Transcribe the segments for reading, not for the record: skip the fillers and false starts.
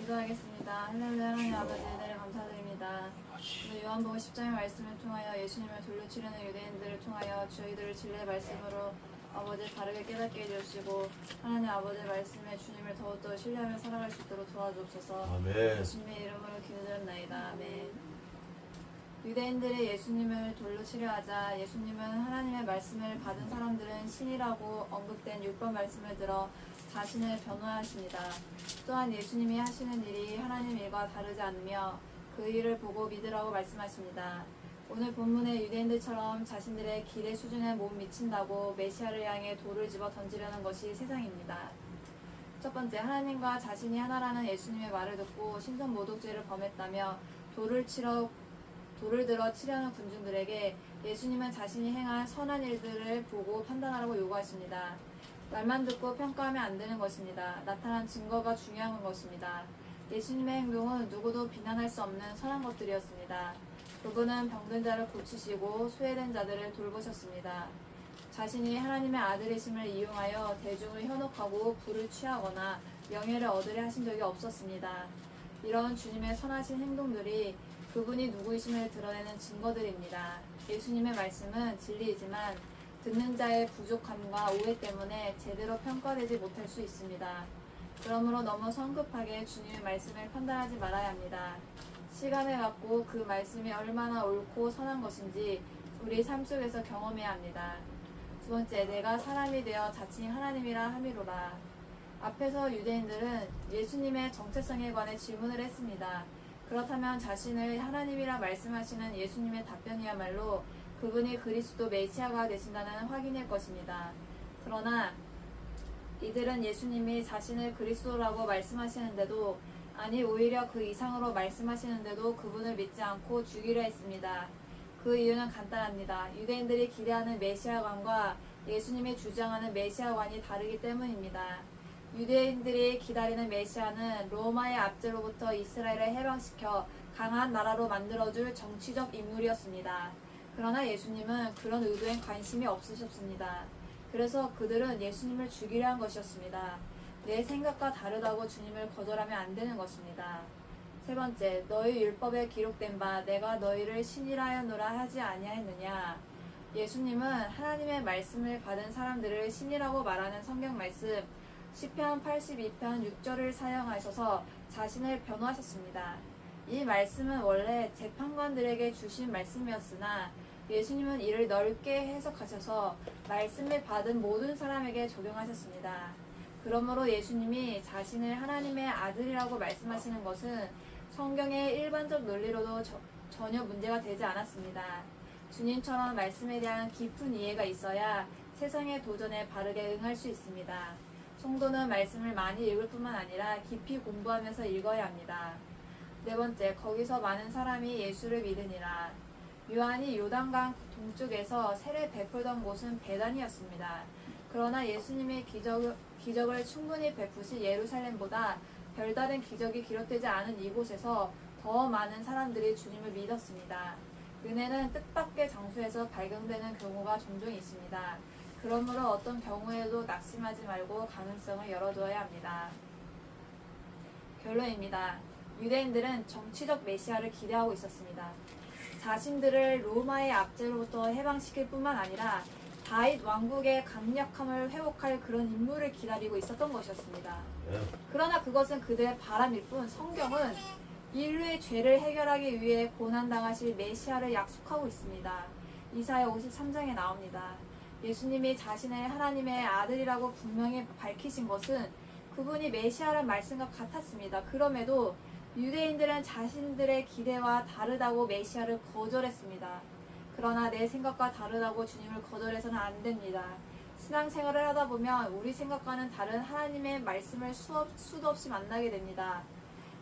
기도하겠습니다. 할렐루야. 하나님 아버지 은혜를 감사드립니다. 오늘 요한복음 10장의 말씀을 통하여 예수님을 돌로 치려는 유대인들을 통하여 저희들을 진리의 말씀으로 아버지 바르게 깨닫게 해주시고 하나님 아버지 말씀에 주님을 더욱더 신뢰하며 살아갈 수 있도록 도와주옵소서. 아멘. 예수님의 이름으로 기도드렸나이다. 아멘. 유대인들이 예수님을 돌로 치려하자 예수님은 하나님의 말씀을 받은 사람들은 신이라고 언급된 율법 말씀을 들어 자신을 변호하십니다. 또한 예수님이 하시는 일이 하나님 일과 다르지 않으며 그 일을 보고 믿으라고 말씀하십니다. 오늘 본문의 유대인들처럼 자신들의 기대 수준에 못 미친다고 메시아를 향해 돌을 집어 던지려는 것이 세상입니다. 첫 번째, 하나님과 자신이 하나라는 예수님의 말을 듣고 신성 모독죄를 범했다며 돌을 들어 치려는 군중들에게 예수님은 자신이 행한 선한 일들을 보고 판단하라고 요구하십니다. 말만 듣고 평가하면 안 되는 것입니다. 나타난 증거가 중요한 것입니다. 예수님의 행동은 누구도 비난할 수 없는 선한 것들이었습니다. 그분은 병든 자를 고치시고 소외된 자들을 돌보셨습니다. 자신이 하나님의 아들이심을 이용하여 대중을 현혹하고 부를 취하거나 명예를 얻으려 하신 적이 없었습니다. 이런 주님의 선하신 행동들이 그분이 누구이심을 드러내는 증거들입니다. 예수님의 말씀은 진리이지만 듣는 자의 부족함과 오해 때문에 제대로 평가되지 못할 수 있습니다. 그러므로 너무 성급하게 주님의 말씀을 판단하지 말아야 합니다. 시간을 갖고 그 말씀이 얼마나 옳고 선한 것인지 우리 삶 속에서 경험해야 합니다. 두 번째, 내가 사람이 되어 자칭 하나님이라 함이로라. 앞에서 유대인들은 예수님의 정체성에 관해 질문을 했습니다. 그렇다면 자신을 하나님이라 말씀하시는 예수님의 답변이야말로 그분이 그리스도 메시아가 되신다는 확인일 것입니다. 그러나 이들은 예수님이 자신을 그리스도라고 말씀하시는데도 아니 오히려 그 이상으로 말씀하시는데도 그분을 믿지 않고 죽이려 했습니다. 그 이유는 간단합니다. 유대인들이 기대하는 메시아관과 예수님이 주장하는 메시아관이 다르기 때문입니다. 유대인들이 기다리는 메시아는 로마의 압제로부터 이스라엘을 해방시켜 강한 나라로 만들어줄 정치적 인물이었습니다. 그러나 예수님은 그런 의도엔 관심이 없으셨습니다. 그래서 그들은 예수님을 죽이려 한 것이었습니다. 내 생각과 다르다고 주님을 거절하면 안 되는 것입니다. 세 번째, 너희 율법에 기록된 바 내가 너희를 신이라 하였노라 하지 아니하였느냐. 예수님은 하나님의 말씀을 받은 사람들을 신이라고 말하는 성경 말씀 시편 82편 6절을 사용하셔서 자신을 변호하셨습니다. 이 말씀은 원래 재판관들에게 주신 말씀이었으나 예수님은 이를 넓게 해석하셔서 말씀을 받은 모든 사람에게 적용하셨습니다. 그러므로 예수님이 자신을 하나님의 아들이라고 말씀하시는 것은 성경의 일반적 논리로도 전혀 문제가 되지 않았습니다. 주님처럼 말씀에 대한 깊은 이해가 있어야 세상의 도전에 바르게 응할 수 있습니다. 성도는 말씀을 많이 읽을 뿐만 아니라 깊이 공부하면서 읽어야 합니다. 네 번째, 거기서 많은 사람이 예수를 믿으니라. 요한이 요단강 동쪽에서 세례 베풀던 곳은 베단이었습니다. 그러나 예수님의 기적을 충분히 베푸신 예루살렘보다 별다른 기적이 기록되지 않은 이곳에서 더 많은 사람들이 주님을 믿었습니다. 은혜는 뜻밖의 장소에서 발견되는 경우가 종종 있습니다. 그러므로 어떤 경우에도 낙심하지 말고 가능성을 열어두어야 합니다. 결론입니다. 유대인들은 정치적 메시아를 기대하고 있었습니다. 자신들을 로마의 압제로부터 해방시킬 뿐만 아니라 다윗 왕국의 강력함을 회복할 그런 인물을 기다리고 있었던 것이었습니다. 그러나 그것은 그들의 바람일 뿐 성경은 인류의 죄를 해결하기 위해 고난당하실 메시아를 약속하고 있습니다. 이사야 53장에 나옵니다. 예수님이 자신을 하나님의 아들이라고 분명히 밝히신 것은 그분이 메시아란 말씀과 같았습니다. 그럼에도 유대인들은 자신들의 기대와 다르다고 메시아를 거절했습니다. 그러나 내 생각과 다르다고 주님을 거절해서는 안 됩니다. 신앙생활을 하다 보면 우리 생각과는 다른 하나님의 말씀을 수도 없이 만나게 됩니다.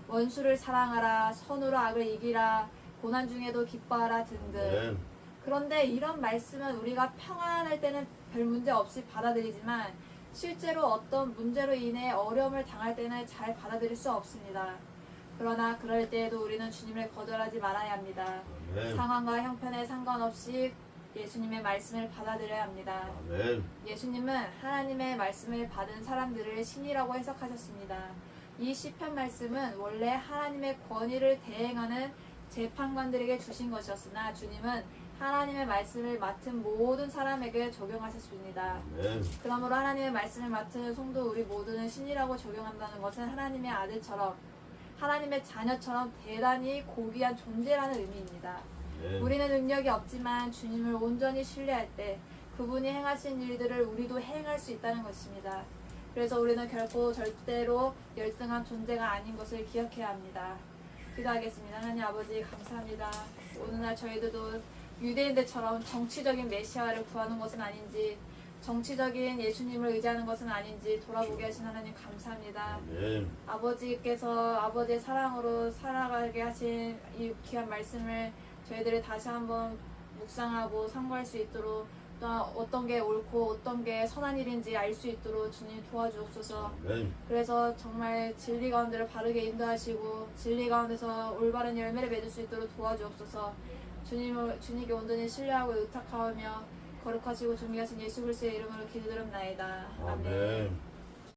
원수를 사랑하라, 선으로 악을 이기라, 고난 중에도 기뻐하라 등등. 그런데 이런 말씀은 우리가 평안할 때는 별 문제 없이 받아들이지만 실제로 어떤 문제로 인해 어려움을 당할 때는 잘 받아들일 수 없습니다. 그러나 그럴 때에도 우리는 주님을 거절하지 말아야 합니다. 상황과 형편에 상관없이 예수님의 말씀을 받아들여야 합니다. 예수님은 하나님의 말씀을 받은 사람들을 신이라고 해석하셨습니다. 이 시편 말씀은 원래 하나님의 권위를 대행하는 재판관들에게 주신 것이었으나 주님은 하나님의 말씀을 맡은 모든 사람에게 적용하셨습니다. 아멘. 그러므로 하나님의 말씀을 맡은 성도 우리 모두는 신이라고 적용한다는 것은 하나님의 아들처럼 하나님의 자녀처럼 대단히 고귀한 존재라는 의미입니다. 아멘. 우리는 능력이 없지만 주님을 온전히 신뢰할 때 그분이 행하신 일들을 우리도 행할 수 있다는 것입니다. 그래서 우리는 결코 절대로 열등한 존재가 아닌 것을 기억해야 합니다. 기도하겠습니다. 하나님 아버지 감사합니다. 오늘날 저희들도 유대인들처럼 정치적인 메시아를 구하는 것은 아닌지 정치적인 예수님을 의지하는 것은 아닌지 돌아보게 하신 하나님 감사합니다. 아멘. 아버지께서 아버지의 사랑으로 살아가게 하신 이 귀한 말씀을 저희들이 다시 한번 묵상하고 상고할 수 있도록 또 어떤 게 옳고 어떤 게 선한 일인지 알 수 있도록 주님 도와주옵소서. 아멘. 그래서 정말 진리 가운데를 바르게 인도하시고 진리 가운데서 올바른 열매를 맺을 수 있도록 도와주옵소서. 주님께 온전히 신뢰하고 의탁하오며 거룩하시고 존귀하신 예수 그리스도의 이름으로 기도드립나이다. 아멘. 아멘.